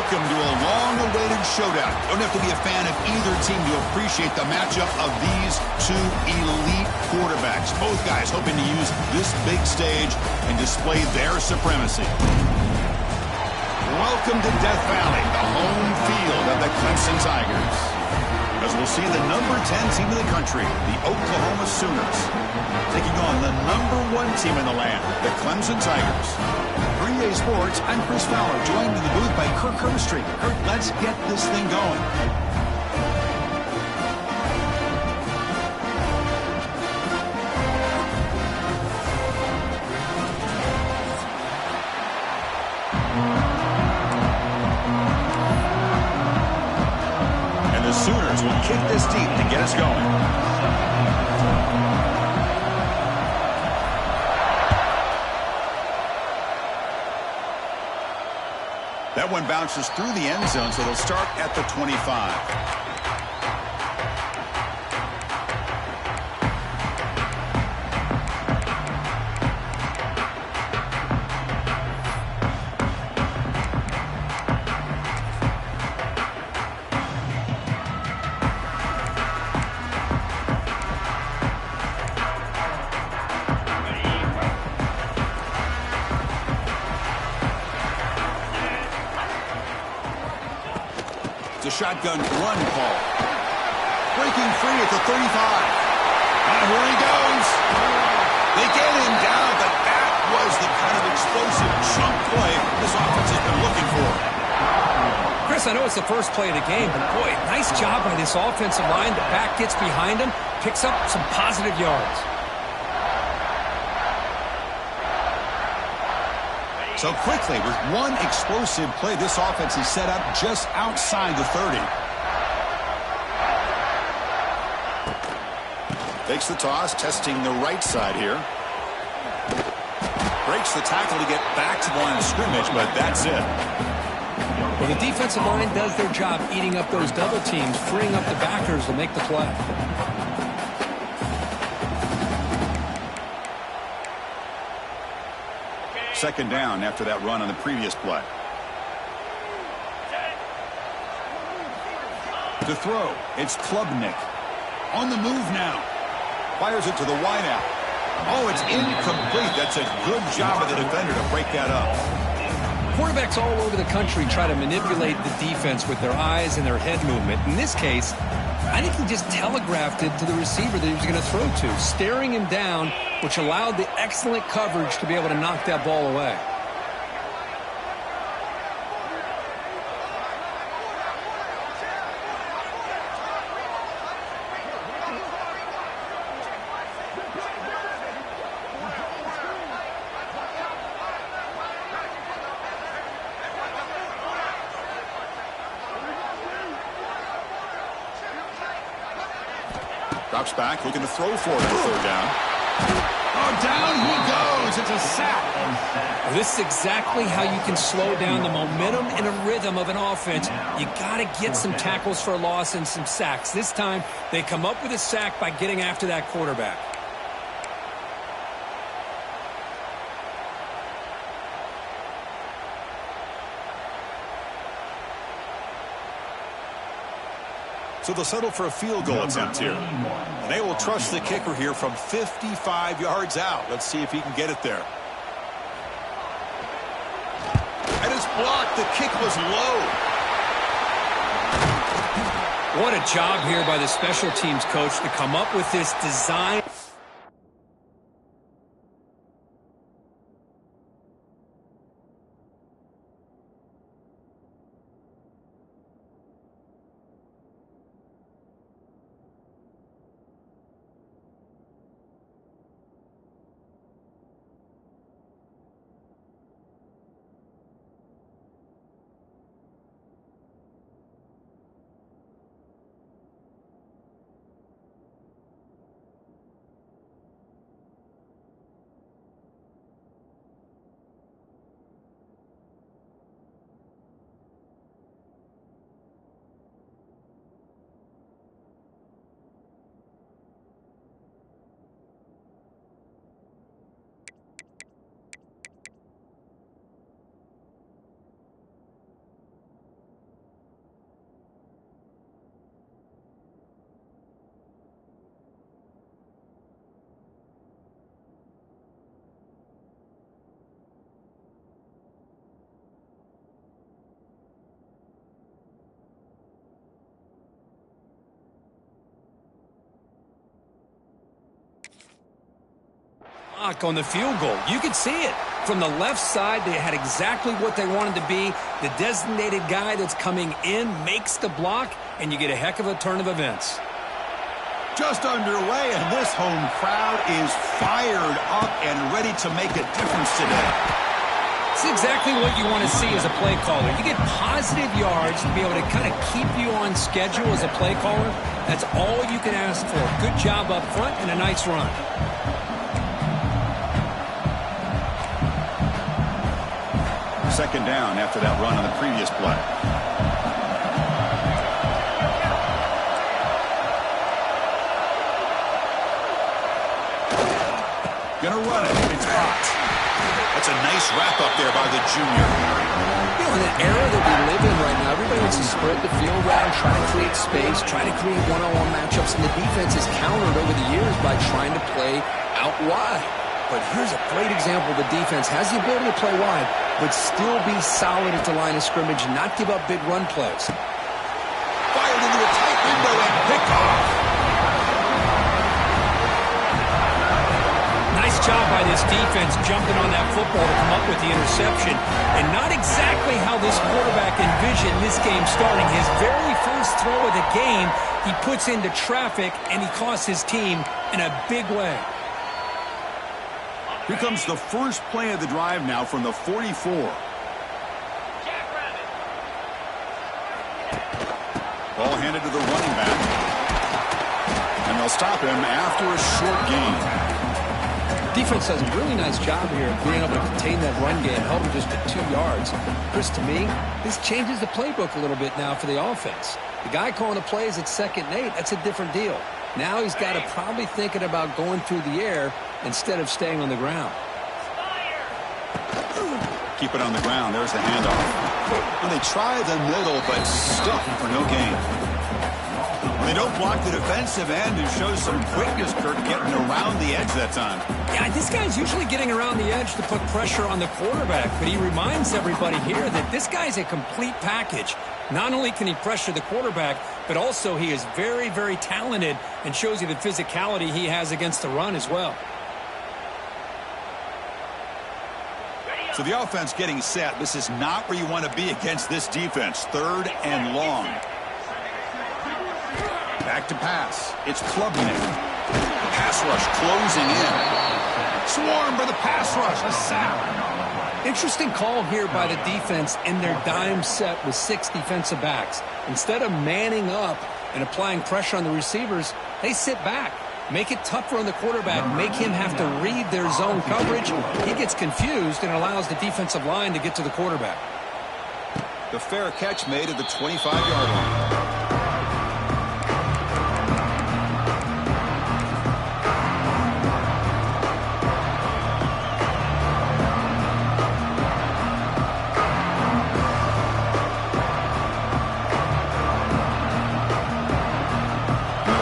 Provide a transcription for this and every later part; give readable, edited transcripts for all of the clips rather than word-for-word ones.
Welcome to a long-awaited showdown. Don't have to be a fan of either team to appreciate the matchup of these two elite quarterbacks. Both guys hoping to use this big stage and display their supremacy. Welcome to Death Valley, the home field of the Clemson Tigers. As we'll see the number 10 team in the country, the Oklahoma Sooners, taking on the number 1 team in the land, the Clemson Tigers. For EA Sports, I'm Chris Fowler, joined in the booth by Kirk Herbstreit. Kirk, let's get this thing going. And the Sooners will kick this deep to get us going. That one bounces through the end zone, so they'll start at the 25. Shotgun run call. Breaking free at the 35. And here he goes. They get him down, but that was the kind of explosive chunk play this offense has been looking for. Chris, I know it's the first play of the game, but boy, nice job by this offensive line. The back gets behind him, picks up some positive yards. So quickly, with one explosive play, this offense is set up just outside the 30. Takes the toss, testing the right side here. Breaks the tackle to get back to the line of scrimmage, but that's it. Well, the defensive line does their job eating up those double teams, freeing up the backers to make the play. Second down after that run on the previous play. To throw, it's Klubnik. On the move now. Fires it to the wideout. Oh, it's incomplete. That's a good job of the defender to break that up. Quarterbacks all over the country try to manipulate the defense with their eyes and their head movement. In this case, I think he just telegraphed it to the receiver that he was going to throw to, staring him down, which allowed the excellent coverage to be able to knock that ball away. Drops back, looking to throw for it on third down. Oh, down he goes. It's a sack. This is exactly how you can slow down the momentum and a rhythm of an offense. You got to get some tackles for a loss and some sacks. This time, they come up with a sack by getting after that quarterback. So they'll settle for a field goal attempt here. And they will trust the kicker here from 55 yards out. Let's see if he can get it there. And it's blocked. The kick was low. What a job here by the special teams coach to come up with this design. block on the field goal. You could see it. From the left side, they had exactly what they wanted to be. The designated guy that's coming in makes the block, and you get a heck of a turn of events. Just underway, and this home crowd is fired up and ready to make a difference today. It's exactly what you want to see as a play caller. You get positive yards to be able to kind of keep you on schedule as a play caller. That's all you can ask for. Good job up front and a nice run. Second down after that run on the previous play. Gonna run it. It's hot. That's a nice wrap up there by the junior. You know, in the era that we live in right now, everybody wants to spread the field around, try to create space, try to create one-on-one matchups, and the defense is countered over the years by trying to play out wide. But here's a great example. The defense has the ability to play wide, but still be solid at the line of scrimmage and not give up big run plays. Fired into a tight window and picked off. Nice job by this defense jumping on that football to come up with the interception. And not exactly how this quarterback envisioned this game starting. His very first throw of the game, he puts into traffic, and he costs his team in a big way. Here comes the first play of the drive now from the 44. Ball handed to the running back. And they'll stop him after a short gain. Defense does a really nice job here of being able to contain that run game, held him just to 2 yards. Chris, to me, this changes the playbook a little bit now for the offense. The guy calling the plays at 2nd and 8, that's a different deal. Now he's got to probably thinking about going through the air instead of staying on the ground. Keep it on the ground. There's the handoff. And they try the middle, but stuck for no gain. They don't block the defensive end and show some quickness, Kirk, getting around the edge that time. Yeah, this guy's usually getting around the edge to put pressure on the quarterback, but he reminds everybody here that this guy's a complete package. Not only can he pressure the quarterback, but also he is very, very talented and shows you the physicality he has against the run as well. So the offense getting set. This is not where you want to be against this defense. 3rd and long. Back to pass. It's Klubnik. Pass rush closing in. Swarm for the pass rush. A sack. Interesting call here by the defense in their dime set with 6 defensive backs. Instead of manning up and applying pressure on the receivers, they sit back. Make it tougher on the quarterback. Make him have to read their zone coverage. He gets confused and allows the defensive line to get to the quarterback. The fair catch made at the 25-yard line.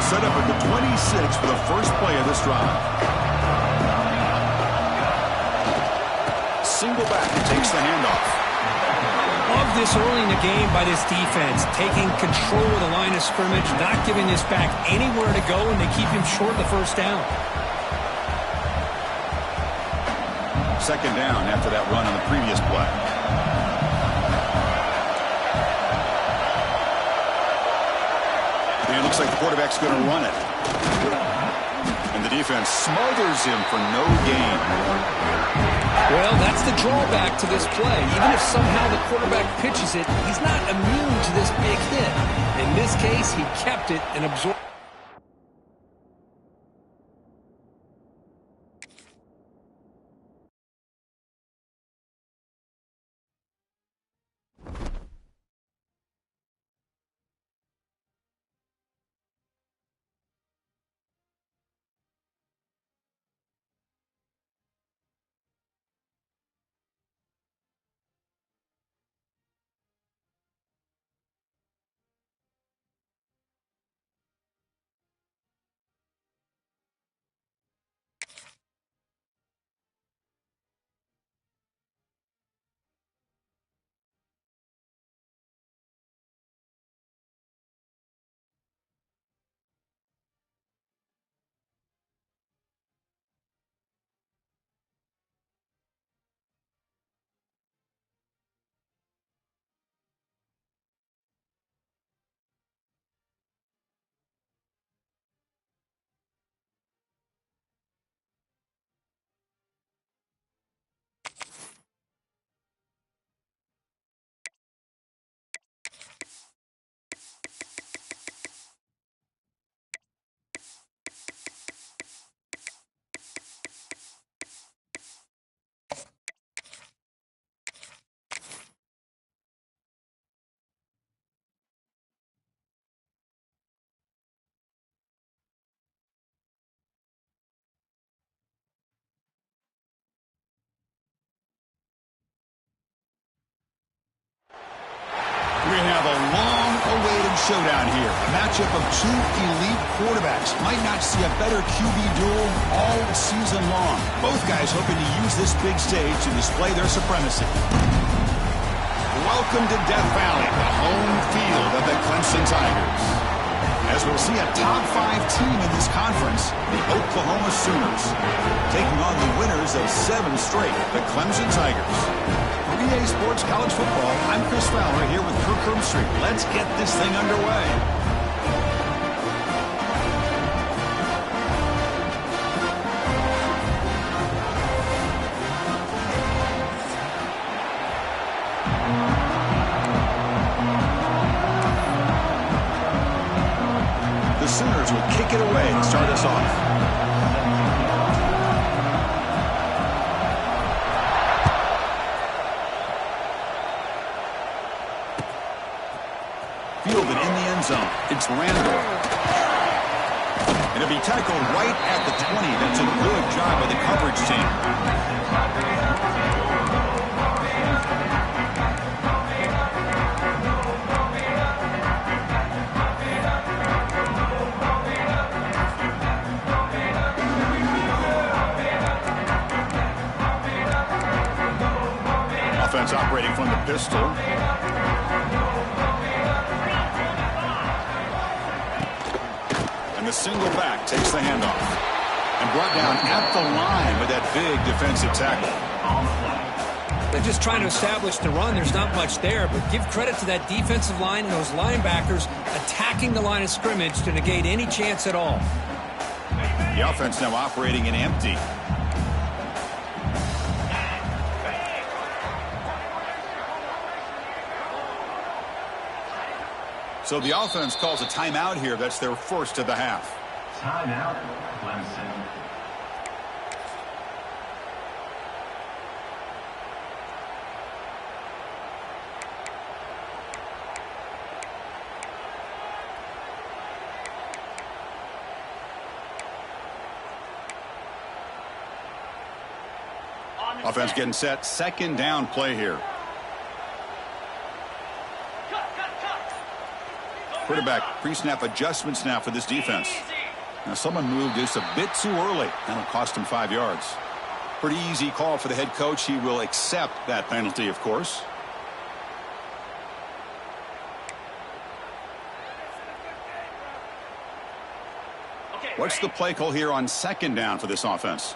Set up at the 26 for the first play of this drive. Single back and takes the handoff. Love this early in the game by this defense, taking control of the line of scrimmage, not giving this back anywhere to go, and they keep him short of the first down. Second down after that run on the previous play. And it looks like the quarterback's going to run it. And the defense smothers him for no gain. Well, that's the drawback to this play. Even if somehow the quarterback pitches it, he's not immune to this big hit. In this case, he kept it and absorbed. showdown here. A matchup of two elite quarterbacks. Might not see a better QB duel all season long. Both guys hoping to use this big stage to display their supremacy. Welcome to Death Valley, the home field of the Clemson Tigers. As we'll see a top 5 team in this conference, the Oklahoma Sooners, taking on the winners of 7 straight, the Clemson Tigers. For EA Sports College Football, I'm Chris Fowler here with Kirk Herbstreit. Let's get this thing underway. The Sooners will kick it away to start us off. Fielded in the end zone. It's Randall. And it'll be tackled right at the 20. That's a good job by the coverage team. Offense operating from the pistol. And the single back takes the handoff. And brought down at the line with that big defensive tackle. They're just trying to establish the run. There's not much there, but give credit to that defensive line and those linebackers attacking the line of scrimmage to negate any chance at all. The offense now operating in empty. So the offense calls a timeout here. That's their first of the half. Timeout, Clemson. Offense getting set. Second down play here. Quarterback pre-snap adjustments now for this defense. Now someone moved just a bit too early. That'll cost him 5 yards. Pretty easy call for the head coach. He will accept that penalty, of course. What's the play call here on second down for this offense?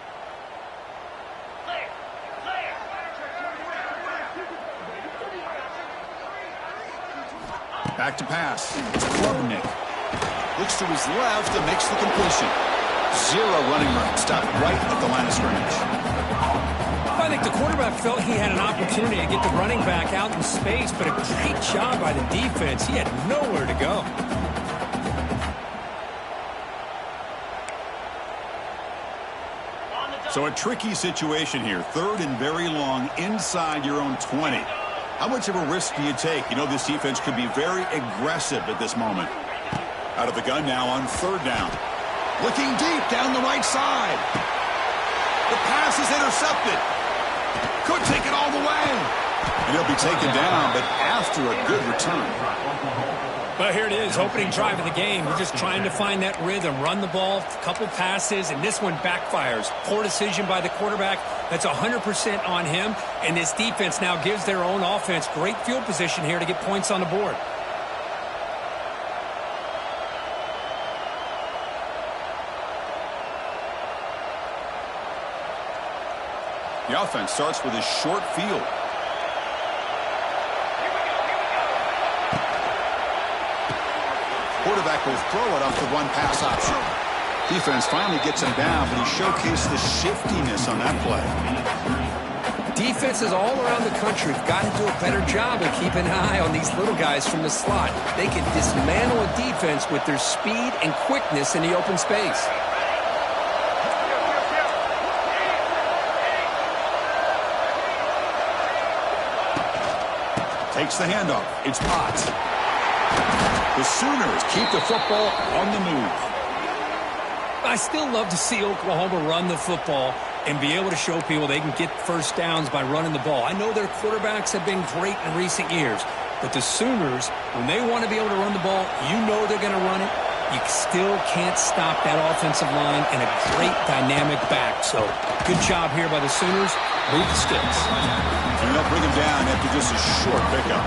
Back to pass. It's Klubnik. Looks to his left and makes the completion. 0 running room. Stopped right at the line of scrimmage. I think the quarterback felt he had an opportunity to get the running back out in space, but a great job by the defense. He had nowhere to go. So a tricky situation here. 3rd and very long inside your own 20. How much of a risk do you take? You know this defense could be very aggressive at this moment. Out of the gun now on 3rd down. Looking deep down the right side. The pass is intercepted. Could take it all the way. And he'll be taken down, but after a good return. But here it is, opening drive of the game. We're just trying to find that rhythm, run the ball, a couple passes, and this one backfires. Poor decision by the quarterback. That's 100% on him, and this defense now gives their own offense great field position here to get points on the board. The offense starts with a short field. Quarterback will throw it off the one-pass option. Defense finally gets him down, but he showcased the shiftiness on that play. Defenses all around the country have got to do a better job of keeping an eye on these little guys from the slot. They can dismantle a defense with their speed and quickness in the open space. Takes the handoff. It's Potts. The Sooners keep the football on the move. I still love to see Oklahoma run the football and be able to show people they can get first downs by running the ball. I know their quarterbacks have been great in recent years, But the Sooners, when they want to be able to run the ball, you know they're going to run it. You still can't stop that offensive line and a great dynamic back. So good job here by the Sooners. Move the sticks. And they'll bring him down after just a short pickup.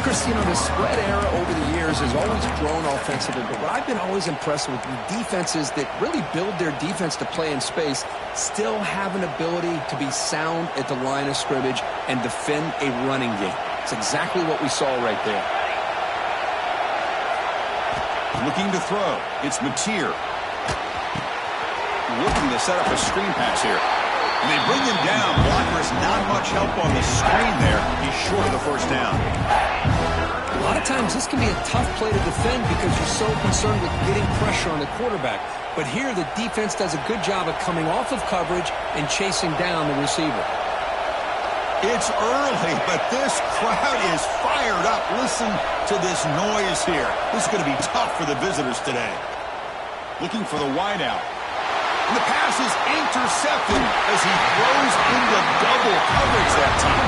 Chris, you know, the spread era over the years has always grown offensively, but what I've been always impressed with defenses that really build their defense to play in space still have an ability to be sound at the line of scrimmage and defend a running game. It's exactly what we saw right there. Looking to throw. It's Mateer. Looking to set up a screen pass here. And they bring him down. Blockers not much help on the screen there. He's short of the first down. A lot of times this can be a tough play to defend because you're so concerned with getting pressure on the quarterback. But here the defense does a good job of coming off of coverage and chasing down the receiver. It's early, but this crowd is fired up. Listen to this noise here. This is going to be tough for the visitors today. Looking for the wideout. And the pass is intercepted as he throws into double coverage that time.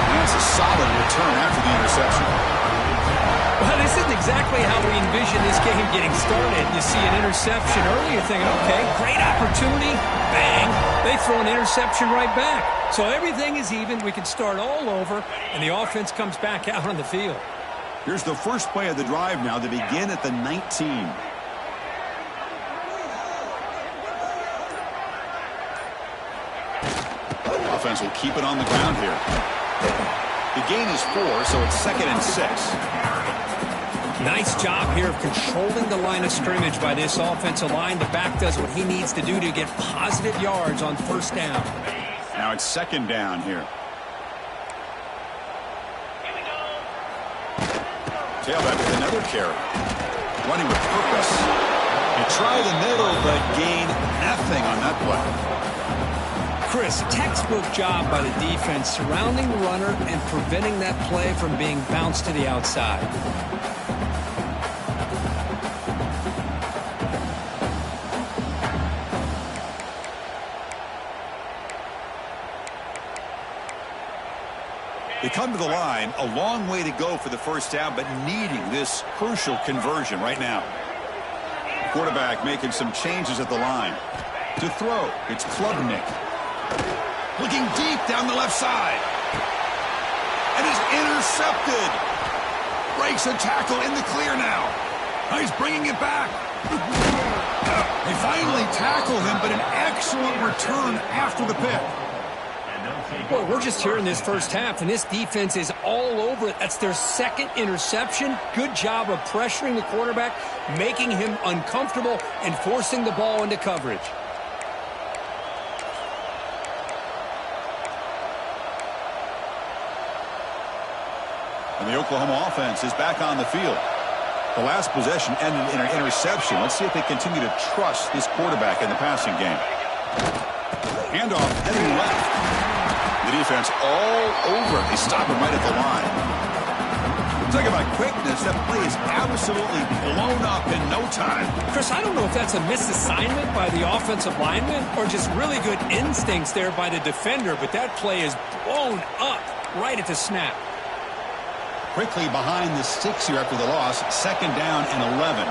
And that's a solid return after the interception. Well, this isn't exactly how we envision this game getting started. You see an interception early, you're thinking, okay, great opportunity. Bang. They throw an interception right back. So everything is even. We can start all over, and the offense comes back out on the field. Here's the first play of the drive now to begin at the 19. Offense will keep it on the ground here. The gain is 4, so it's 2nd and 6. Nice job here of controlling the line of scrimmage by this offensive line. The back does what he needs to do to get positive yards on first down. Now it's 2nd down here. Tailback with another carry. Running with purpose. They try the middle, but gain nothing on that play. Chris, textbook job by the defense surrounding the runner and preventing that play from being bounced to the outside. They come to the line, a long way to go for the first down, but needing this crucial conversion right now. The quarterback making some changes at the line. To throw, it's Klubnik. Looking deep down the left side. And is intercepted. Breaks a tackle in the clear now. Now he's bringing it back. They finally tackle him, but an excellent return after the pick. Boy, we're just here in this first half, and this defense is all over it. That's their 2nd interception. Good job of pressuring the quarterback, making him uncomfortable, and forcing the ball into coverage. And the Oklahoma offense is back on the field. The last possession ended in an interception. Let's see if they continue to trust this quarterback in the passing game. Handoff heading left. The defense all over it. They stop him right at the line. Talking about quickness, that play is absolutely blown up in no time. Chris, I don't know if that's a misassignment by the offensive lineman or just really good instincts there by the defender, but that play is blown up right at the snap. Quickly behind the sticks here after the loss. 2nd down and 11.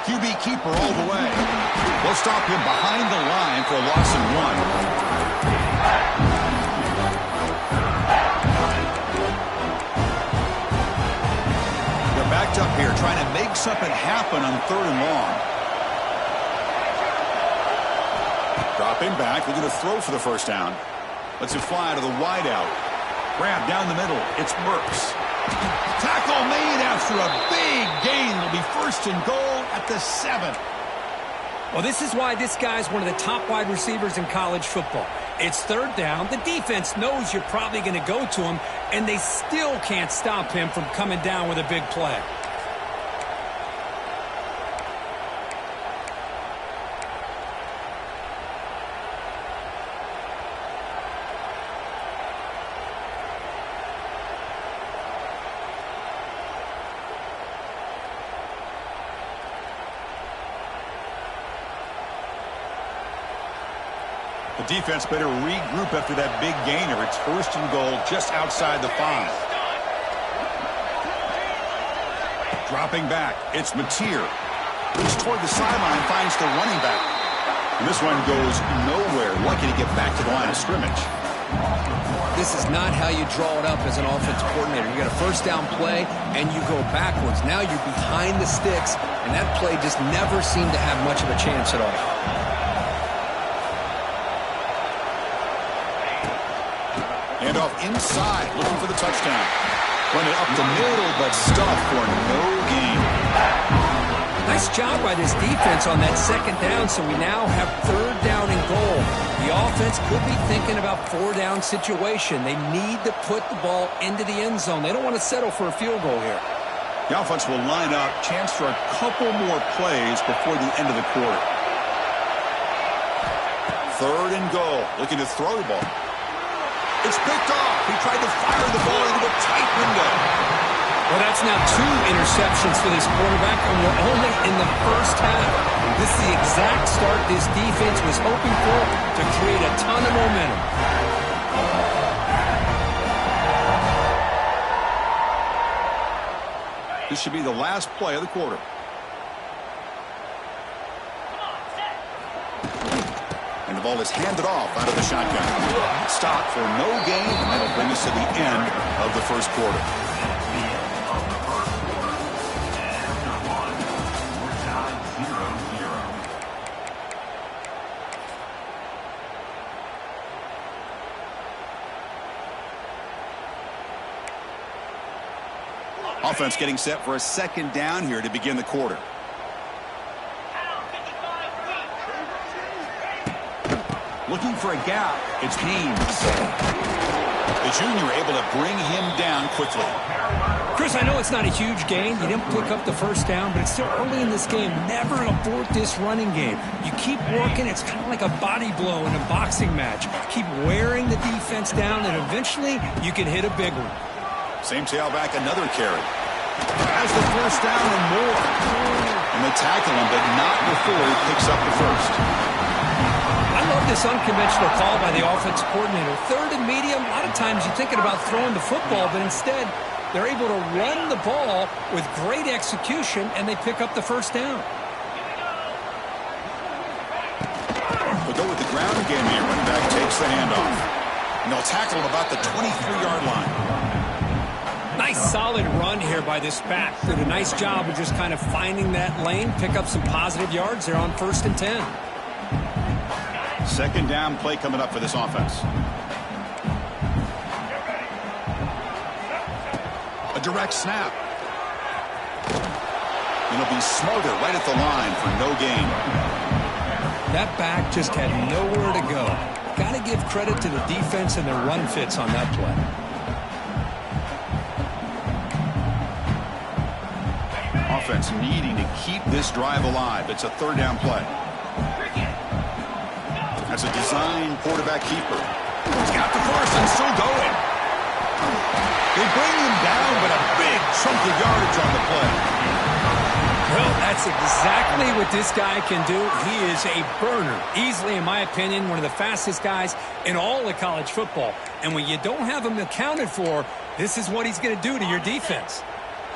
QB keeper all the way. They'll stop him behind the line for a loss of 1. They're backed up here trying to make something happen on 3rd and long. Dropping back, looking to throw for the first down. Lets it fly to the wideout. Grab down the middle. It's Burks. Tackle made after a big gain. Will be 1st and goal at the 7. Well, this is why this guy's one of the top wide receivers in college football. It's 3rd down. The defense knows you're probably going to go to him, and they still can't stop him from coming down with a big play. The defense better regroup after that big gainer. It's 1st and goal just outside the 5. Dropping back, it's Mateer. He's toward the sideline, finds the running back. And this one goes nowhere. Lucky to get back to the line of scrimmage. This is not how you draw it up as an offensive coordinator. You got a 1st down play, and you go backwards. Now you're behind the sticks, and that play just never seemed to have much of a chance at all. Handoff inside, looking for the touchdown. Run it up the middle, but stuffed for no gain. Nice job by this defense on that 2nd down, so we now have 3rd down and goal. The offense could be thinking about 4-down situation. They need to put the ball into the end zone. They don't want to settle for a field goal here. The offense will line up, chance for a couple more plays before the end of the quarter. 3rd and goal, looking to throw the ball. It's picked off. He tried to fire the ball into a tight window. Well, that's now 2 interceptions for this quarterback, and we're only in the 1st half. This is the exact start this defense was hoping for to create a ton of momentum. This should be the last play of the quarter. And the ball is handed off out of the shotgun. Stop for no gain, and that'll bring us to the end of the 1st quarter. Offense getting set for a 2nd down here to begin the quarter. Looking for a gap. It's Haynes. The junior able to bring him down quickly. Chris, I know it's not a huge gain. You didn't pick up the 1st down, but it's still early in this game. Never abort this running game. You keep working. It's kind of like a body blow in a boxing match. Keep wearing the defense down, and eventually you can hit a big one. Same tailback, another carry. Has the 1st down and more. And they tackle him, but not before he picks up the 1st. I love this unconventional call by the offensive coordinator. 3rd and medium, a lot of times you're thinking about throwing the football, but instead they're able to run the ball with great execution, and they pick up the 1st down. We'll go with the ground game here. Running back takes the handoff. And they'll tackle him about the 23-yard line. Nice solid run here by this back. Did a nice job of just kind of finding that lane, pick up some positive yards there on 1st and 10. 2nd down play coming up for this offense. A direct snap. And he'll be smothered right at the line for no gain. That back just had nowhere to go. Got to give credit to the defense and their run fits on that play. Offense needing to keep this drive alive. It's a 3rd down play. That's a design quarterback keeper. He's got the 1st and still going. They bring him down, but a big chunk of yardage on the play. Well, that's exactly what this guy can do. He is a burner. Easily, in my opinion, one of the fastest guys in all of college football. And when you don't have him accounted for, this is what he's going to do to your defense.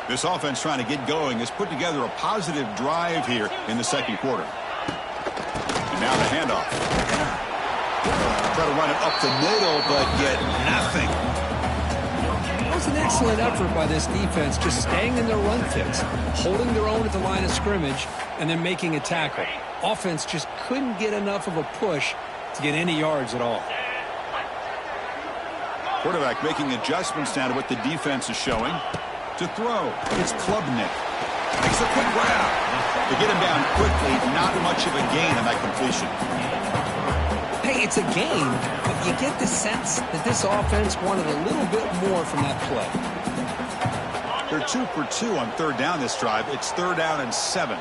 This offense trying to get going has put together a positive drive here in the 2nd quarter. And now the handoff. Try to run it up the middle, but get nothing. It was an excellent effort by this defense, just staying in their run fits, holding their own at the line of scrimmage, and then making a tackle. Offense just couldn't get enough of a push to get any yards at all. Quarterback making adjustments now to what the defense is showing. To throw, it's Klubnik. Makes a quick grab. To get him down quickly, not much of a gain on that completion. Hey, it's a gain, but you get the sense that this offense wanted a little bit more from that play. They're 2 for 2 on 3rd down this drive. It's 3rd down and 7.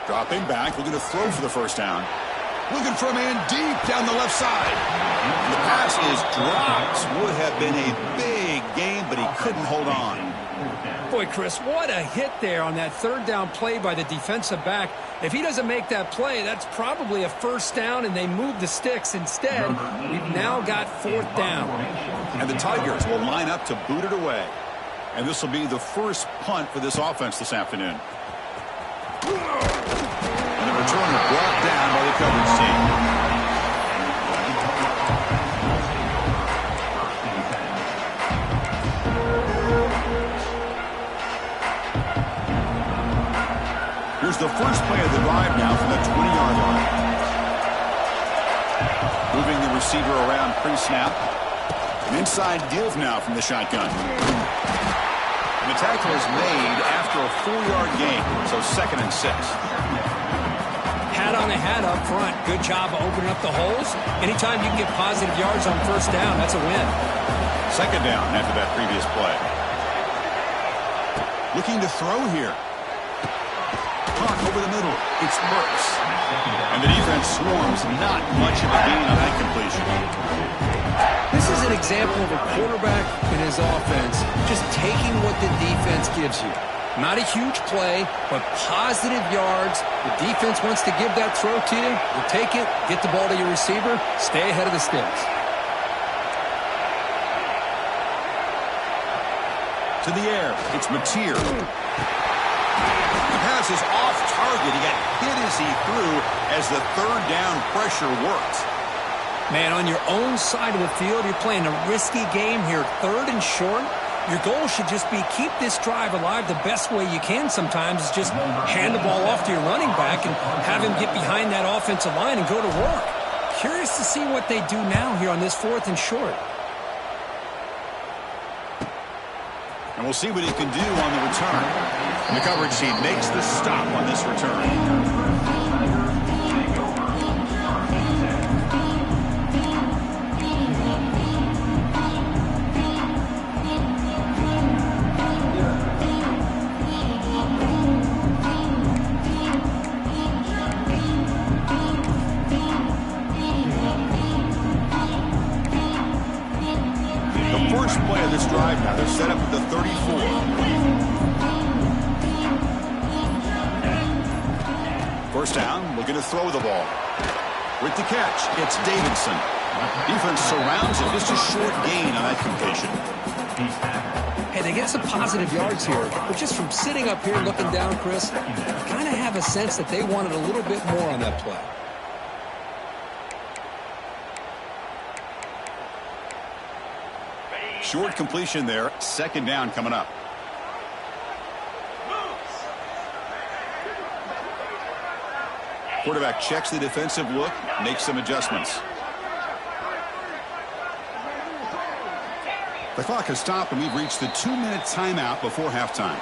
Dropping back, looking to throw for the 1st down. Looking for a man deep down the left side. The pass is dropped. Would have been a big game, but he couldn't hold on. Boy, Chris, what a hit there on that third down play by the defensive back. If he doesn't make that play, that's probably a first down, and they move the sticks. Instead, we've now got fourth down. And the Tigers will line up to boot it away. And this will be the first punt for this offense this afternoon. And the returner brought down by the coverage team. Here's the first play of the drive now from the 20-yard line. Moving the receiver around pre-snap. An inside give now from the shotgun. And the tackle is made after a 4-yard gain, so 2nd and 6. Hat on a hat up front. Good job of opening up the holes. Anytime you can get positive yards on first down, that's a win. 2nd down after that previous play. Looking to throw here. Caught over the middle. It's Burks. And the defense swarms. Not much of a gain on that completion. This is an example of a quarterback in his offense just taking what the defense gives you. Not a huge play, but positive yards. The defense wants to give that throw to you. You take it, get the ball to your receiver, stay ahead of the sticks. To the air. It's Mateer. The pass is off target. He got hit as he threw as the third down pressure worked. Man, on your own side of the field, you're playing a risky game here. 3rd and short. Your goal should just be keep this drive alive the best way you can sometimes is just hand the ball off to your running back and have him get behind that offensive line and go to work. Curious to see what they do now here on this 4th and short. And we'll see what he can do on the return. And the coverage team makes the stop on this return. First play of this drive now. They're set up at the 34. First down, looking to throw the ball. With the catch, it's Davidson. Defense surrounds it. Just a short gain on that completion. Hey, they get some positive yards here, but just from sitting up here looking down, Chris, I kind of have a sense that they wanted a little bit more on that play. Short completion there. 2nd down coming up. Quarterback checks the defensive look, makes some adjustments. The clock has stopped, and we've reached the 2-minute timeout before halftime.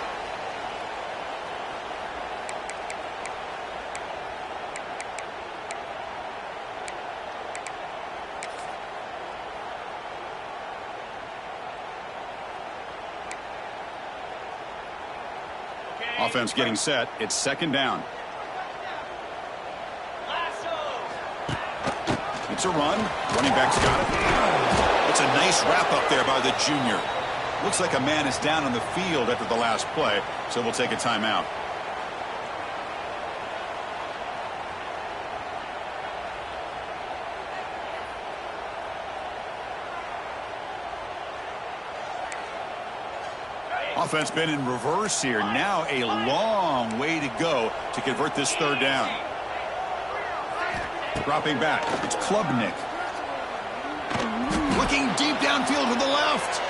Offense getting set. It's 2nd down. It's a run. Running back's got it. It's a nice wrap up there by the junior. Looks like a man is down on the field after the last play, so we'll take a timeout. Offense been in reverse here. Now a long way to go to convert this 3rd down. Dropping back. It's Klubnik. Looking deep downfield to the left.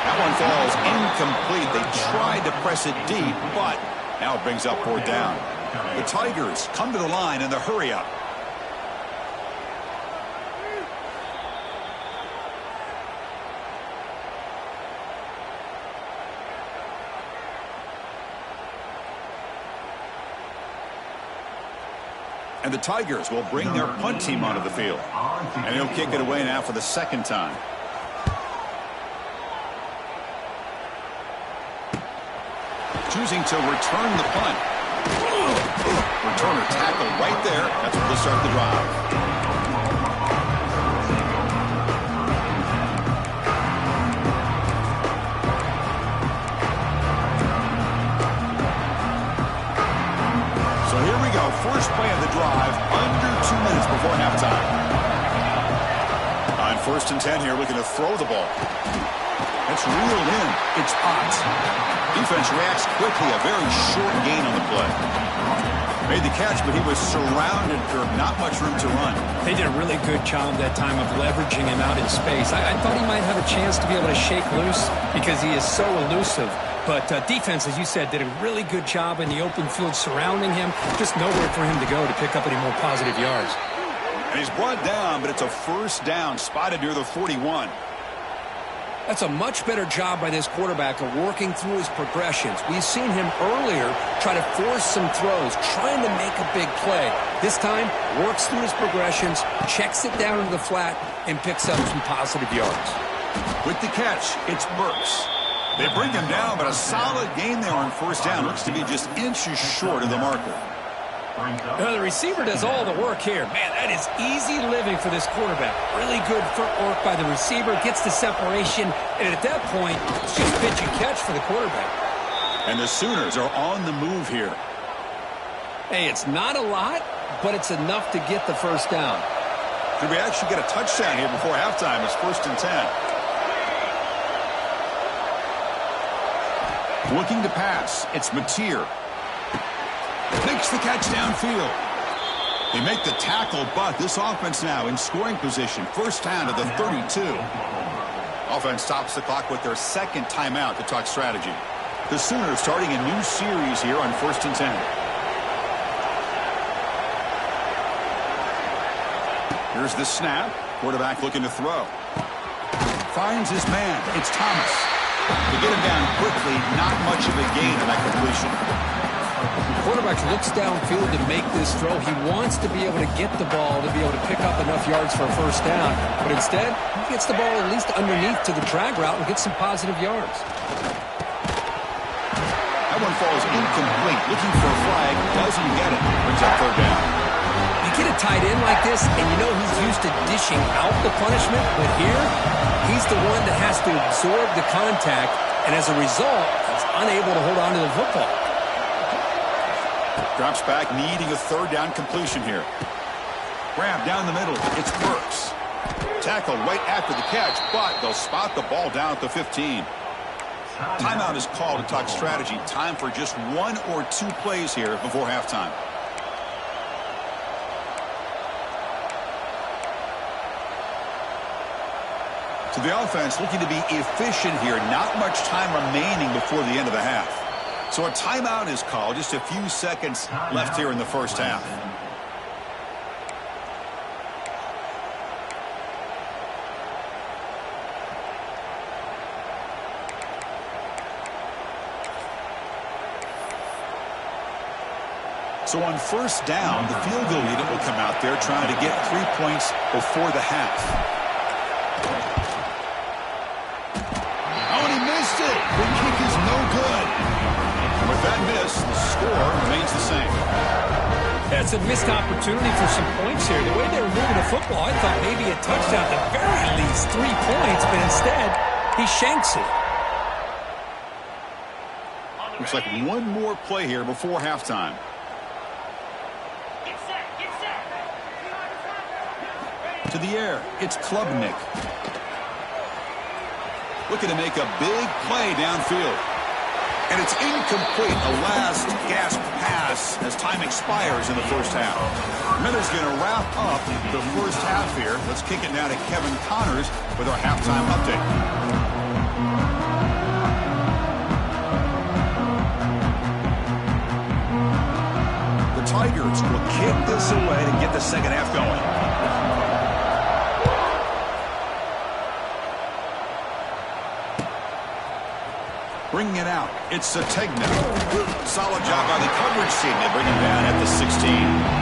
That one falls incomplete. They tried to press it deep, but now it brings up 4th down. The Tigers come to the line in the hurry-up. And the Tigers will bring their punt team onto the field. And he'll kick it away now for the 2nd time. Choosing to return the punt. Returner tackle right there. That's what will start the drive. So here we go. First play of the drive, under 2 minutes before halftime. On 1st and 10 here, looking to throw the ball. That's reeled in. It's hot. Defense reacts quickly. A very short gain on the play. Made the catch, but he was surrounded for not much room to run. They did a really good job that time of leveraging him out in space. I thought he might have a chance to be able to shake loose because he is so elusive. But defense, as you said, did a really good job in the open field surrounding him. Just nowhere for him to go to pick up any more positive yards. And he's brought down, but it's a first down, spotted near the 41. That's a much better job by this quarterback of working through his progressions. We've seen him earlier try to force some throws, trying to make a big play. This time, works through his progressions, checks it down into the flat, and picks up some positive yards. With the catch, it's Burks. They bring him down, but a solid gain there on first down. Looks to be just inches short of the marker. The receiver does all the work here. Man, that is easy living for this quarterback. Really good footwork by the receiver, gets the separation, and at that point, it's just pitch and catch for the quarterback. And the Sooners are on the move here. Hey, it's not a lot, but it's enough to get the first down. Could we actually get a touchdown here before halftime? It's 1st and 10. Looking to pass. It's Mateer. Makes the catch downfield. They make the tackle, but this offense now in scoring position. First down to the 32. Offense stops the clock with their second timeout to talk strategy. The Sooners starting a new series here on 1st and 10. Here's the snap. Quarterback looking to throw. Finds his man. It's Thomas. To get him down quickly, not much of a gain on that completion. The quarterback looks downfield to make this throw. He wants to be able to get the ball to be able to pick up enough yards for a first down. But instead, he gets the ball at least underneath to the drag route and gets some positive yards. That one falls incomplete. Looking for a flag. Doesn't get it. Brings up 3rd down. You get a tight end like this, and you know he's used to dishing out the punishment. But here, he's the one that has to absorb the contact. And as a result, he's unable to hold on to the football. Drops back, needing a 3rd down completion here. Grab down the middle. It's Burks. Tackle right after the catch, but they'll spot the ball down at the 15. Timeout is called to talk strategy. Time for just 1 or 2 plays here before halftime. So the offense looking to be efficient here. Not much time remaining before the end of the half. So a timeout is called. Just a few seconds left here in the first half. So on first down, the field goal unit will come out there trying to get 3 points before the half. Oh, and he missed it. The kick is no good. And with that miss, the score remains the same. That's a missed opportunity for some points here. The way they were moving the football, I thought maybe a touchdown, at the very least 3 points, but instead, he shanks it. Looks like one more play here before halftime. To the air, it's Klubnik. Looking to make a big play downfield. And it's incomplete, a last gasp pass as time expires in the first half. Miller's going to wrap up the first half here. Let's kick it now to Kevin Connors with our halftime update. The Tigers will kick this away to get the second half going. Bringing it out, it's Sategna. Solid job by the coverage team. They bring him down at the 16.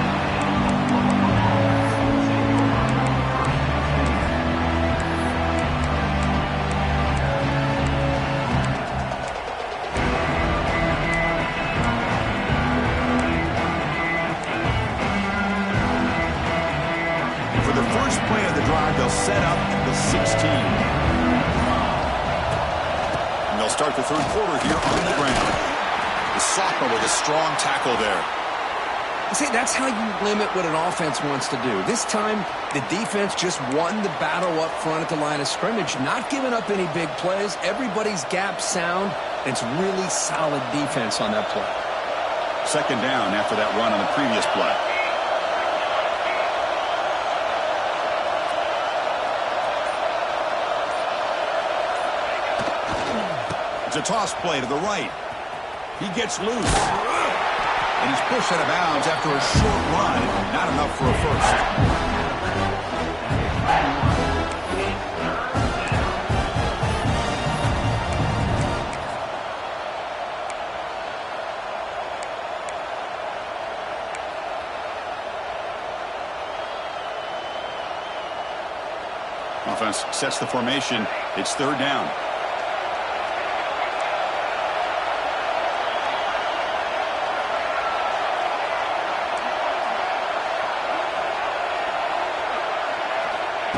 start the third quarter here on the ground. The sophomore with a strong tackle there. See, that's how you limit what an offense wants to do. This time, the defense just won the battle up front at the line of scrimmage, not giving up any big plays. Everybody's gap sound. It's really solid defense on that play. Second down after that run on the previous play. It's a toss play to the right. He gets loose. And he's pushed out of bounds after a short run. Not enough for a first. Offense sets the formation. It's third down.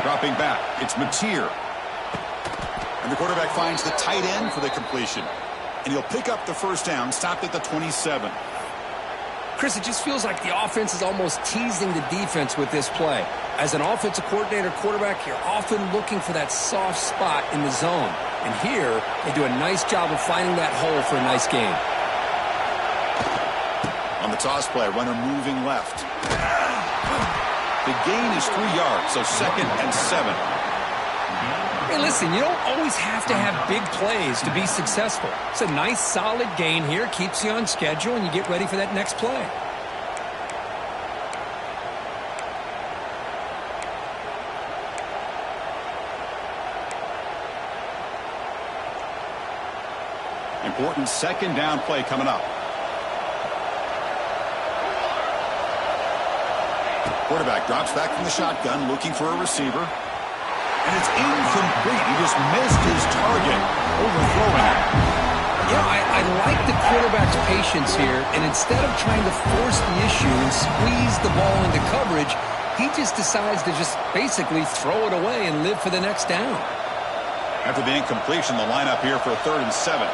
Dropping back, it's Mateer. And the quarterback finds the tight end for the completion. And he'll pick up the first down, stopped at the 27. Chris, it just feels like the offense is almost teasing the defense with this play. As an offensive coordinator quarterback, you're often looking for that soft spot in the zone. And here, they do a nice job of finding that hole for a nice gain. On the toss play, runner moving left. The gain is 3 yards, so 2nd and 7. Hey, listen, you don't always have to have big plays to be successful. It's a nice, solid gain here, keeps you on schedule, and you get ready for that next play. Important second down play coming up. Quarterback drops back from the shotgun, looking for a receiver. And it's incomplete. He just missed his target, overthrowing it. You know, I like the quarterback's patience here, and instead of trying to force the issue and squeeze the ball into coverage, he just decides to just basically throw it away and live for the next down. After the incompletion, the lineup here for 3rd and 7.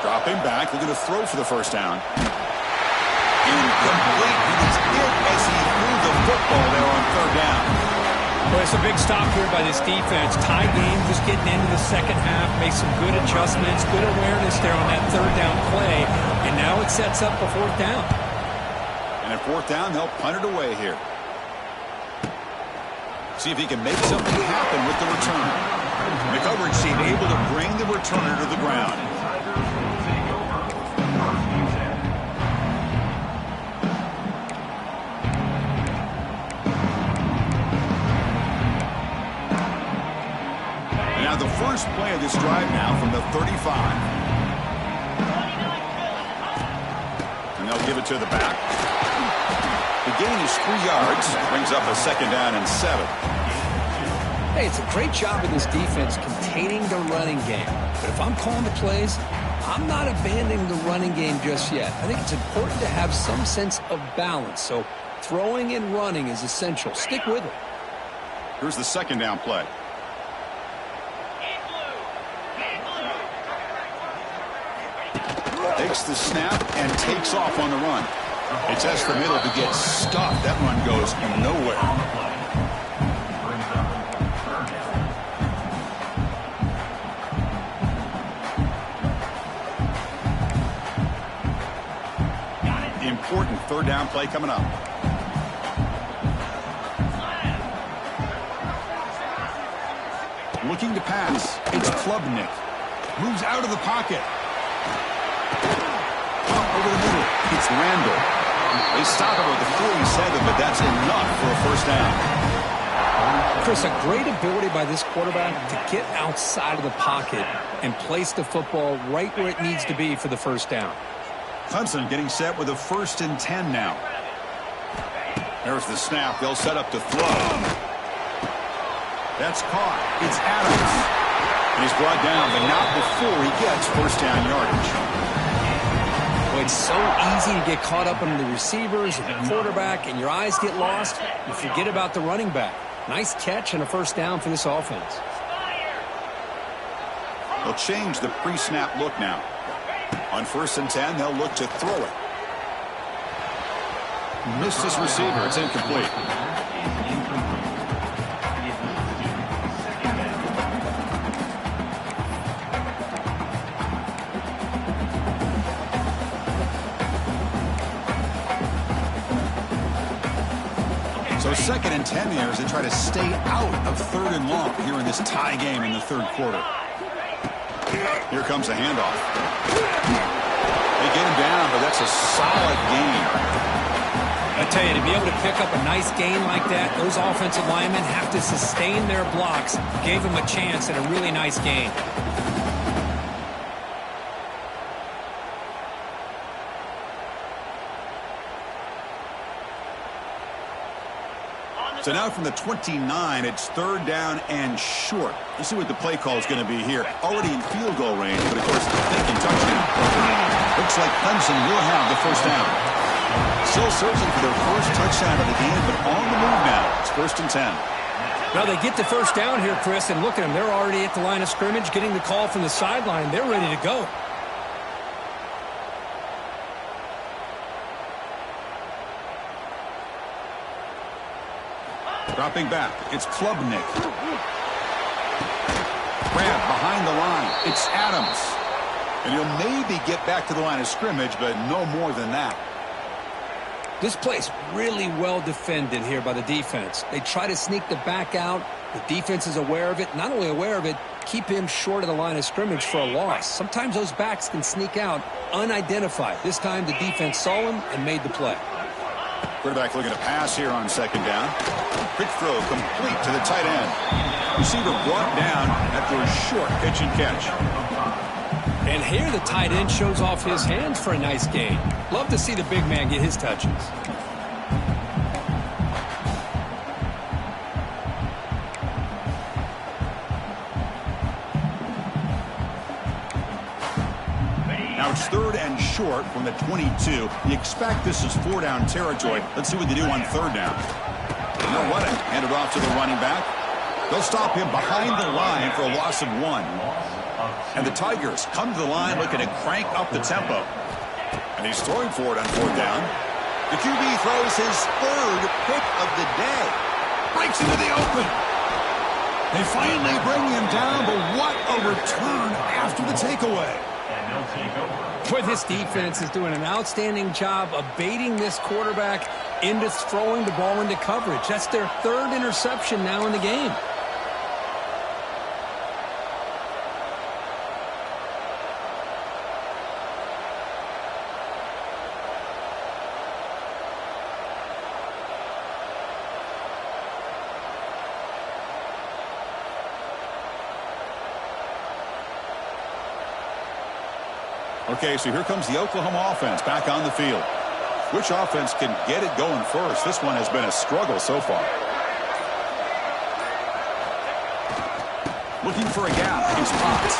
Dropping back, looking to throw for the first down. Incomplete. He was hit as he threw the football there on 3rd down. Well, it's a big stop here by this defense. Tie game, just getting into the second half, make some good adjustments, good awareness there on that 3rd down play, and now it sets up a 4th down. And at 4th down, they'll punt it away here. See if he can make something happen with the return. The coverage team able to bring the returner to the ground. The first play of this drive now from the 35. And they'll give it to the back. The gain is 3 yards. Brings up a 2nd down and 7. Hey, it's a great job of this defense containing the running game. But if I'm calling the plays, I'm not abandoning the running game just yet. I think it's important to have some sense of balance. So throwing and running is essential. Stick with it. Here's the 2nd down play. Takes the snap and takes off on the run. It tests the middle to get stuffed. That run goes nowhere. Important 3rd down play coming up. Looking to pass. It's Klubnik. Moves out of the pocket. Over the middle, it's Randall. They stop him at the 47, but that's enough for a 1st down. Chris, a great ability by this quarterback to get outside of the pocket and place the football right where it needs to be for the 1st down. Clemson getting set with a 1st and 10 now. There's the snap. They'll set up to throw. That's caught. It's Adams. And he's brought down, but not before he gets 1st down yardage. Boy, It's so easy to get caught up on the receivers and the quarterback, and your eyes get lost. You forget about the running back. Nice catch and a first down for this offense. They'll change the pre-snap look now. On 1st and 10, they'll look to throw it. Missed his receiver. It's incomplete. So 2nd and 10 here as they try to stay out of 3rd and long here in this tie game in the 3rd quarter. Here comes a handoff. They get him down, but that's a solid gain. I tell you, to be able to pick up a nice gain like that, those offensive linemen have to sustain their blocks. Gave him a chance at a really nice gain. So now from the 29, it's 3rd down and short. We'll see what the play call is going to be here. Already in field goal range, but of course, thinking touchdown. Looks like Clemson will have the first down. Still searching for their first touchdown of the game, but on the move now. It's 1st and 10. Well, they get the first down here, Chris, and look at them. They're already at the line of scrimmage, getting the call from the sideline. They're ready to go. Dropping back, it's Klubnik. Grab behind the line, it's Adams. And he'll maybe get back to the line of scrimmage, but no more than that. This play's really well defended here by the defense. They try to sneak the back out. The defense is aware of it. Not only aware of it, keep him short of the line of scrimmage for a loss. Sometimes those backs can sneak out unidentified. This time the defense saw him and made the play. Quarterback looking to pass here on 2nd down. Quick throw complete to the tight end. Receiver brought down after a short pitch and catch. And here the tight end shows off his hands for a nice gain. Love to see the big man get his touches. Now it's 3rd and short from the 22. You expect this is 4-down territory. Let's see what they do on 3rd down. They'll run it. Hand it off to the running back. They'll stop him behind the line for a loss of 1. And the Tigers come to the line looking to crank up the tempo. And he's throwing for it on 4th down. The QB throws his 3rd pick of the day. Breaks into the open. They finally bring him down, but what a return after the takeaway. Boy, this defense is doing an outstanding job of baiting this quarterback into throwing the ball into coverage. That's their 3rd interception now in the game. Okay, so here comes the Oklahoma offense back on the field. Which offense can get it going first? This one has been a struggle so far. Looking for a gap. It's Potts.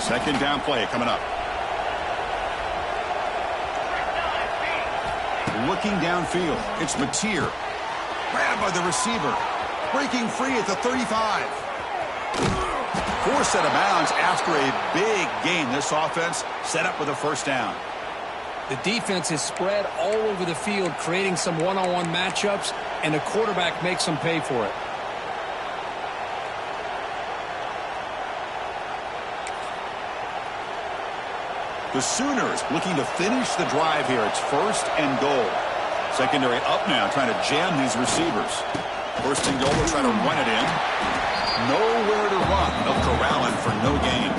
Second down play coming up. Looking downfield. It's Mateer. Grabbed by the receiver. Breaking free at the 35. Forced out of bounds after a big gain. This offense set up with a first down. The defense is spread all over the field, creating some one-on-one matchups, and the quarterback makes them pay for it. The Sooners looking to finish the drive here. It's 1st and goal. Secondary up now, trying to jam these receivers. 1st and goal, they'll try to run it in. Nowhere to run. They'll corral him for no gain.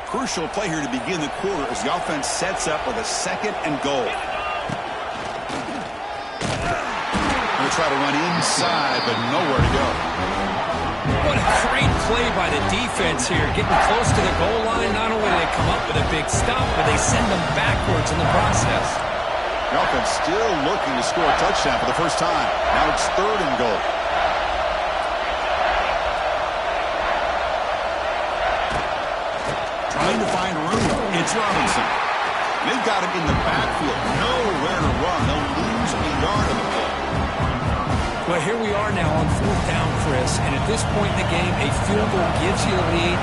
Crucial play here to begin the quarter as the offense sets up with a 2nd and goal. Going to try to run inside, but nowhere to go. What a great play by the defense here. Getting close to the goal line, not only do they come up with a big stop, but they send them backwards in the process. The offense still looking to score a touchdown for the first time. Now it's 3rd and goal. Trying to find room. It's Robinson. They've got him in the backfield. Nowhere to run. They'll lose a yard of the play. Well, here we are now on 4th down, Chris, and at this point in the game, a field goal gives you the lead.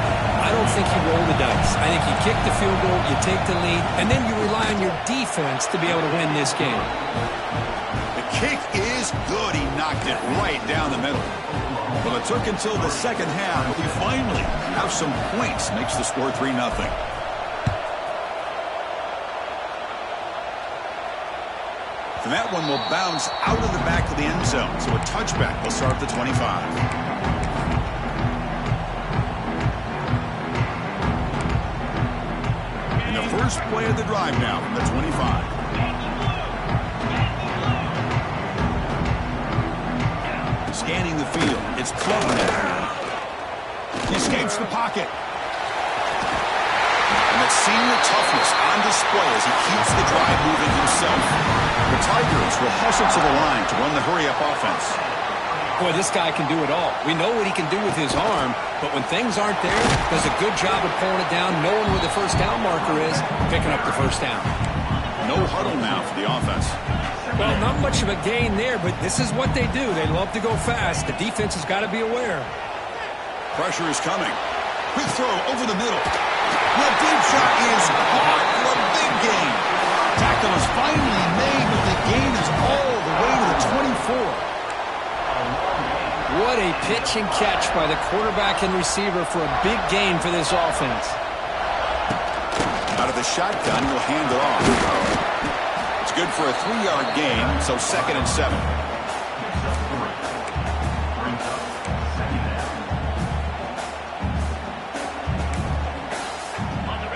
I don't think you roll the dice. I think you kick the field goal, you take the lead, and then you rely on your defense to be able to win this game. The kick is good. He knocked it right down the middle. Well, it took until the 2nd half, but we finally have some points. Makes the score 3-0. And that one will bounce out of the back of the end zone. So a touchback will start at the 25. And the first play of the drive now from the 25. Scanning the field. It's Clemson. He escapes the pocket. And that senior toughness on display as he keeps the drive moving himself. The Tigers will hustle to the line to run the hurry-up offense. Boy, this guy can do it all. We know what he can do with his arm, but when things aren't there, does a good job of pulling it down, knowing where the first down marker is, picking up the first down. No huddle now for the offense. Well, not much of a gain there, but this is what they do. They love to go fast. The defense has got to be aware. Pressure is coming. Quick throw over the middle. The deep shot is caught for a big gain. Tackle is finally made, but the gain is all the way to the 24. What a pitch and catch by the quarterback and receiver for a big gain for this offense. Out of the shotgun, he'll hand it off. It's good for a 3-yard gain, so 2nd and 7.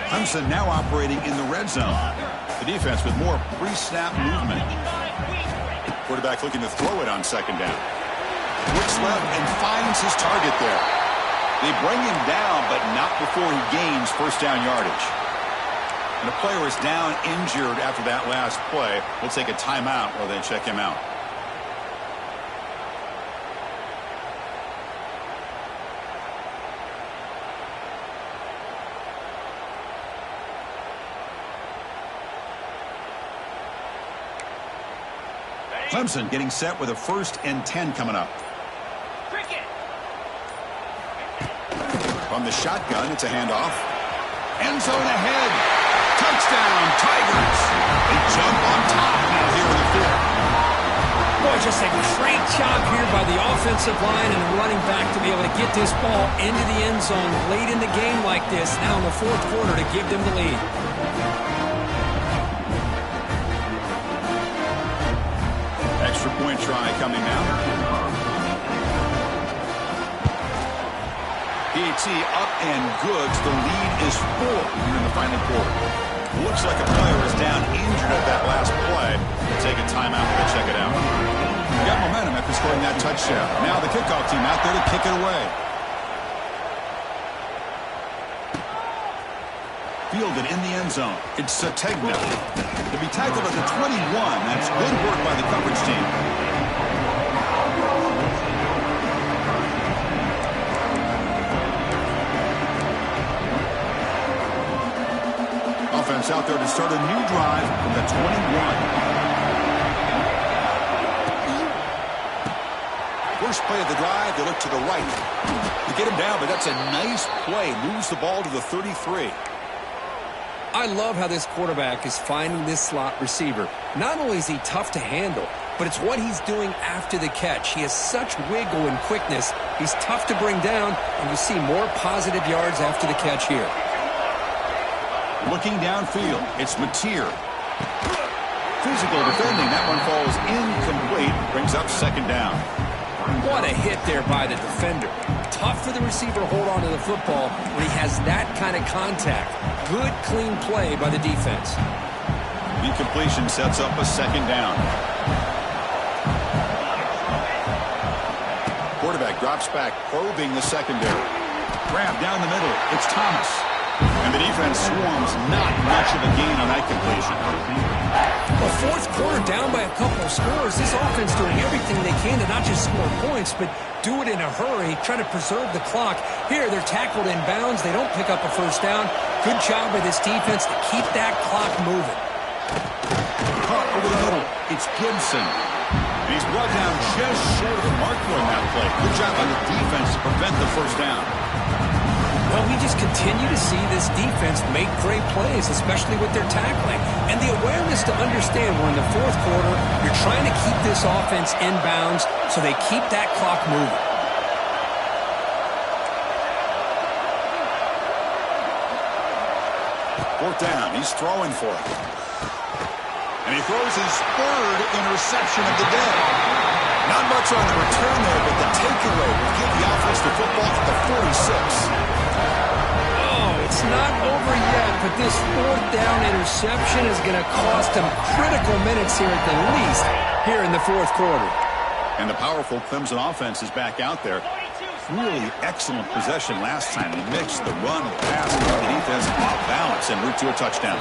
Clemson now operating in the red zone. The defense with more pre-snap movement. Quarterback looking to throw it on 2nd down. Looks left and finds his target there. They bring him down, but not before he gains first down yardage. And a player is down injured after that last play. We'll take a timeout while they check him out. Clemson getting set with a 1st and 10 coming up. From the shotgun, it's a handoff. End zone ahead. Touchdown, Tigers. They jump on top now here in the 5th. Boy, just a great job here by the offensive line and the running back to be able to get this ball into the end zone late in the game like this, now in the 4th quarter, to give them the lead. Extra point try coming now. PAT up and good. The lead is 4 here in the final quarter. Looks like a player is down injured at that last play. We'll take a timeout to check it out. We got momentum after scoring that touchdown. Now the kickoff team out there to kick it away. Fielded in the end zone. It's Sategna. To be tackled at the 21. That's good work by the coverage team. Offense out there to start a new drive from the 21. First play of the drive, they look to the right. They get him down, but that's a nice play. Moves the ball to the 33. I love how this quarterback is finding this slot receiver. Not only is he tough to handle, but it's what he's doing after the catch. He has such wiggle and quickness. He's tough to bring down, and you see more positive yards after the catch here. Looking downfield, it's Mateer. Physical defending. That one falls incomplete. Brings up 2nd down. What a hit there by the defender. Tough for the receiver to hold on to the football when he has that kind of contact. Good, clean play by the defense. Incompletion sets up a second down. Quarterback drops back, probing the secondary. Grab down the middle. It's Thomas. And the defense swarms. Not much of a gain on that completion. Well, fourth quarter down by a couple of scores. This offense doing everything they can to not just score points, but do it in a hurry, try to preserve the clock. Here, they're tackled in bounds. They don't pick up a first down. Good job by this defense to keep that clock moving. Caught over the middle. It's Gibson. And he's brought down just short of the marker on that play. Good job by the defense to prevent the first down. Well, we just continue to see this defense make great plays, especially with their tackling. And the awareness to understand we're in the fourth quarter, you're trying to keep this offense in bounds so they keep that clock moving. Fourth down, he's throwing for it. And he throws his third interception of the day. Not much on the return there, but the takeaway will give the offense the football at the 46. It's not over yet, but this fourth down interception is going to cost them critical minutes here at the least here in the fourth quarter. And the powerful Clemson offense is back out there. Really excellent possession last time. They mixed the run, the pass, and the defense off balance en route to a touchdown.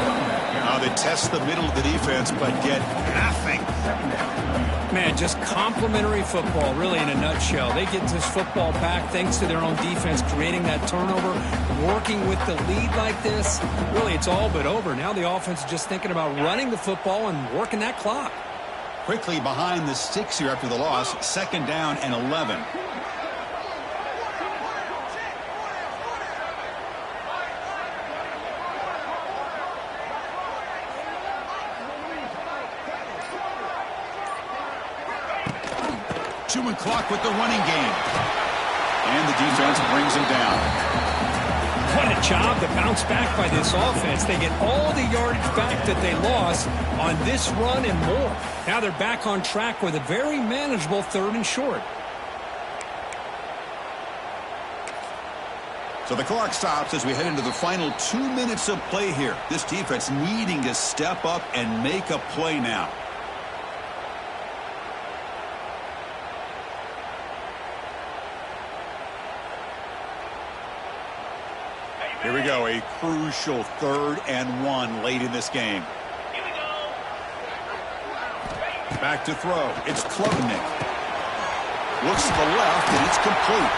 Now they test the middle of the defense, but get nothing. Man, just complimentary football, really, in a nutshell. They get this football back thanks to their own defense, creating that turnover, working with the lead like this. Really, it's all but over. Now the offense is just thinking about running the football and working that clock. Quickly behind the sticks here after the loss, second down and 11. Two-man clock with the running game. And the defense brings him down. What a job to bounce back by this offense. They get all the yardage back that they lost on this run and more. Now they're back on track with a very manageable third and short. So the clock stops as we head into the final 2 minutes of play here. This defense needing to step up and make a play now. Here we go, a crucial 3rd and 1 late in this game. Back to throw. It's Klubnik. Looks to the left, and it's complete.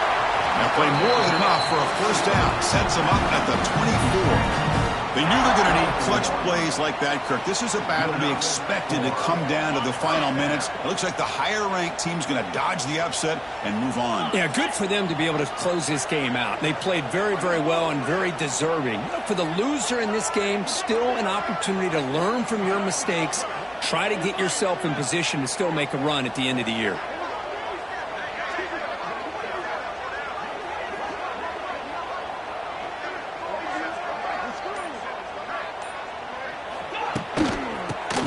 Now play more than enough for a first down. Sets them up at the 24. They knew they're going to need clutch plays like that, Kirk. This is a battle to be expected to come down to the final minutes. It looks like the higher-ranked team's going to dodge the upset and move on. Yeah, good for them to be able to close this game out. They played very, very well and very deserving. For the loser in this game, still an opportunity to learn from your mistakes. Try to get yourself in position to still make a run at the end of the year.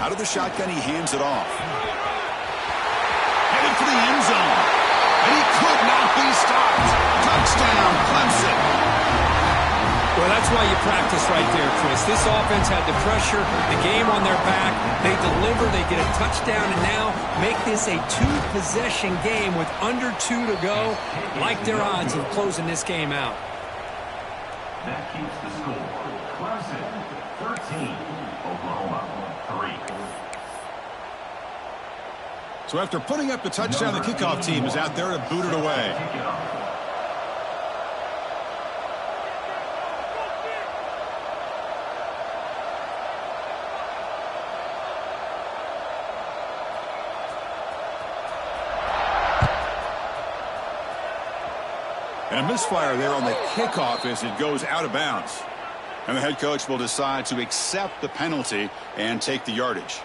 Out of the shotgun, he hands it off. Headed for the end zone. And he could not be stopped. Touchdown, Clemson. Well, that's why you practice right there, Chris. This offense had the pressure, the game on their back. They deliver, they get a touchdown, and now make this a 2-possession game with under 2 to go. Like their odds of closing this game out. That keeps the score. Clemson 13, Oklahoma 3. So after putting up the touchdown, the kickoff team is out there to boot it away. And a misfire there on the kickoff as it goes out of bounds. And the head coach will decide to accept the penalty and take the yardage.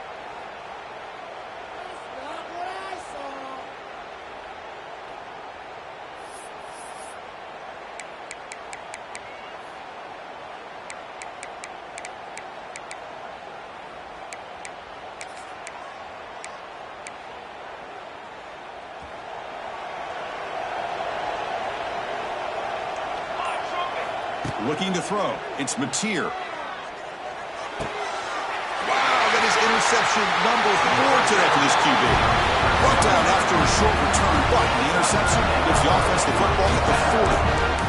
Looking to throw. It's Mateer. Wow, that is interception number 4 today for this QB. Brought down after a short return, but the interception gives the offense the football at the 40.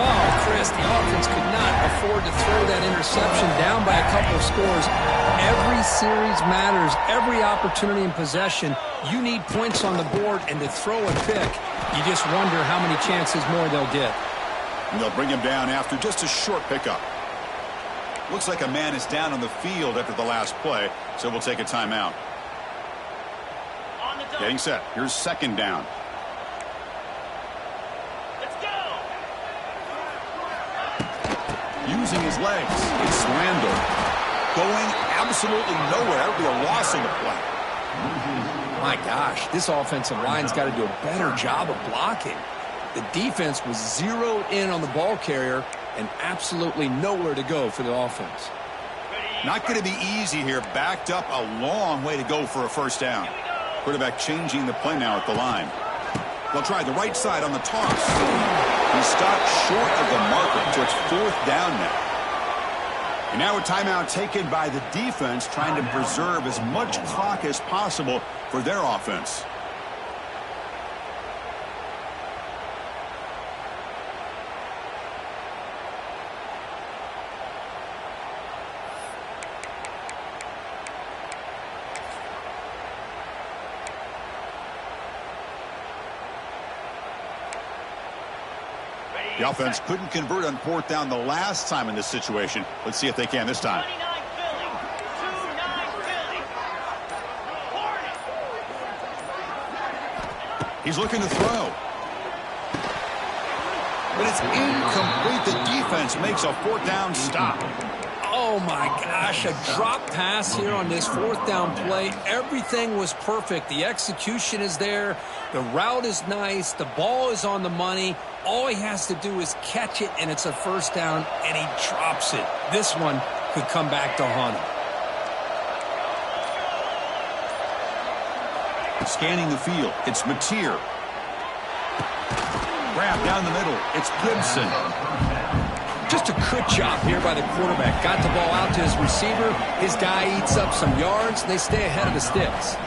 Oh, Chris, the offense could not afford to throw that interception down by a couple of scores. Every series matters. Every opportunity in possession, you need points on the board, and to throw a pick, you just wonder how many chances more they'll get. And they'll bring him down after just a short pickup. Looks like a man is down on the field after the last play, so we'll take a timeout. Getting set. Here's second down. Using his legs, it's Randall. Going absolutely nowhere. It'll be a loss on the play. My gosh, this offensive line's got to do a better job of blocking. The defense was zeroed in on the ball carrier and absolutely nowhere to go for the offense. Not going to be easy here. Backed up a long way to go for a first down. Quarterback changing the play now at the line. They'll try the right side on the toss. He stopped short of the marker, so it's fourth down now. And now a timeout taken by the defense, trying to preserve as much clock as possible for their offense. The offense couldn't convert on fourth down the last time in this situation. Let's see if they can this time. He's looking to throw. But it's incomplete. The defense makes a fourth down stop. Oh, my gosh, a drop pass here on this fourth down play. Everything was perfect. The execution is there. The route is nice. The ball is on the money. All he has to do is catch it, and it's a first down, and he drops it. This one could come back to haunt him. Scanning the field, it's Mateer. Grab down the middle, it's Clemson. Just a good job here by the quarterback. Got the ball out to his receiver. His guy eats up some yards, and they stay ahead of the sticks.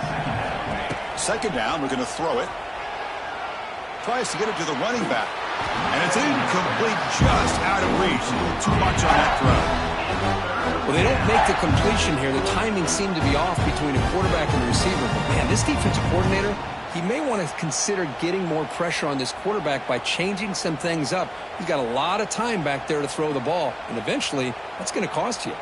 Second down, we're going to throw it. Tries to get it to the running back. And it's incomplete, just out of reach. Too much on that throw. Well, they don't make the completion here. The timing seemed to be off between a quarterback and the receiver. But, man, this defensive coordinator, he may want to consider getting more pressure on this quarterback by changing some things up. He's got a lot of time back there to throw the ball, and eventually that's going to cost you.